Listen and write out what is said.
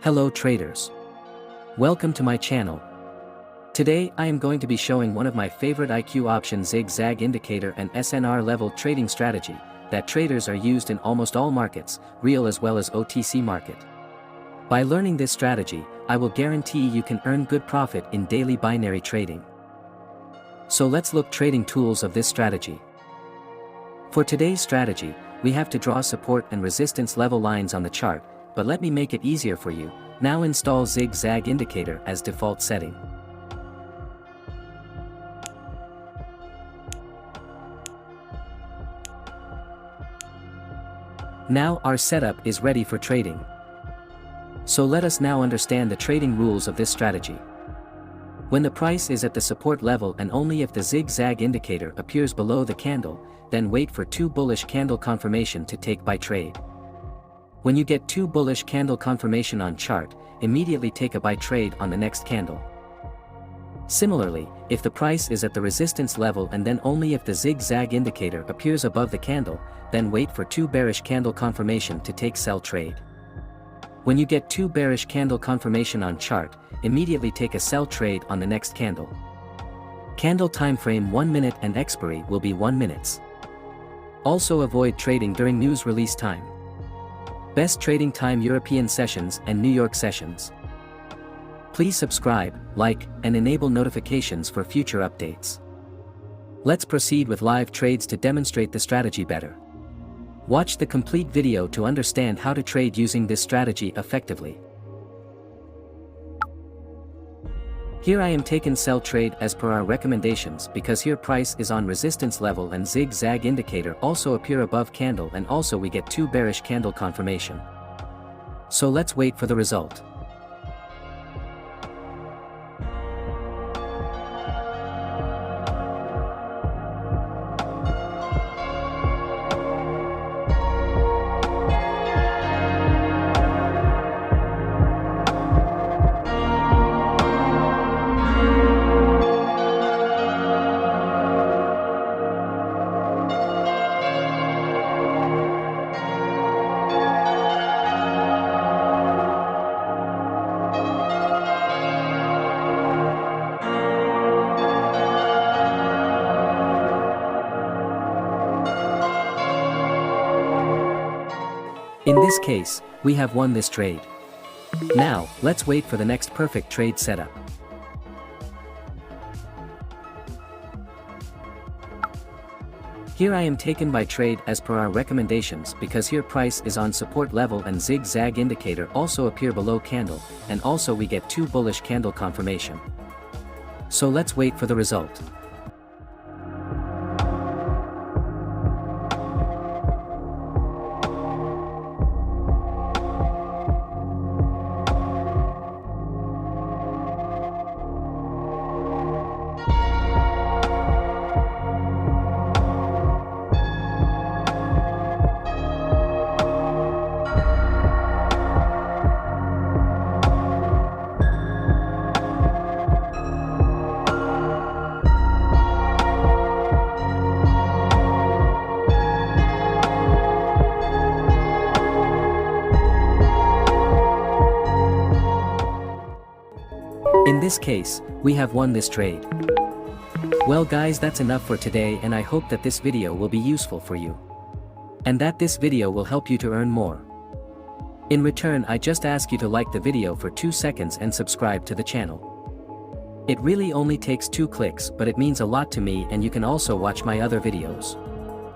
Hello traders. Welcome to my channel. Today I am going to be showing one of my favorite IQ option zigzag indicator and SNR level trading strategy that traders are used in almost all markets, real as well as OTC market. By learning this strategy, I will guarantee you can earn good profit in daily binary trading. So let's look trading tools of this strategy. For today's strategy, we have to draw support and resistance level lines on the chart, but let me make it easier for you. Now install zigzag indicator as default setting. Now our setup is ready for trading. So let us now understand the trading rules of this strategy. When the price is at the support level and only if the zigzag indicator appears below the candle, then wait for 2 bullish candle confirmation to take buy trade. When you get 2 bullish candle confirmation on chart, immediately take a buy trade on the next candle. Similarly, if the price is at the resistance level and then only if the zigzag indicator appears above the candle, then wait for 2 bearish candle confirmation to take sell trade. When you get 2 bearish candle confirmation on chart, immediately take a sell trade on the next candle. Candle time frame 1 minute and expiry will be 1 minute. Also avoid trading during news release time. Best trading time European sessions and New York sessions. Please subscribe, like, and enable notifications for future updates. Let's proceed with live trades to demonstrate the strategy better. Watch the complete video to understand how to trade using this strategy effectively. Here I am taken sell trade as per our recommendations because here price is on resistance level and zigzag indicator also appear above candle and also we get 2 bearish candle confirmation. So let's wait for the result. In this case, we have won this trade. Now, let's wait for the next perfect trade setup. Here I am taken by trade as per our recommendations because here price is on support level and zigzag indicator also appear below candle, and also we get 2 bullish candle confirmation. So let's wait for the result. In this case, we have won this trade. Well guys, that's enough for today and I hope that this video will be useful for you. And that this video will help you to earn more. In return, I just ask you to like the video for 2 seconds and subscribe to the channel. It really only takes 2 clicks, but it means a lot to me and you can also watch my other videos.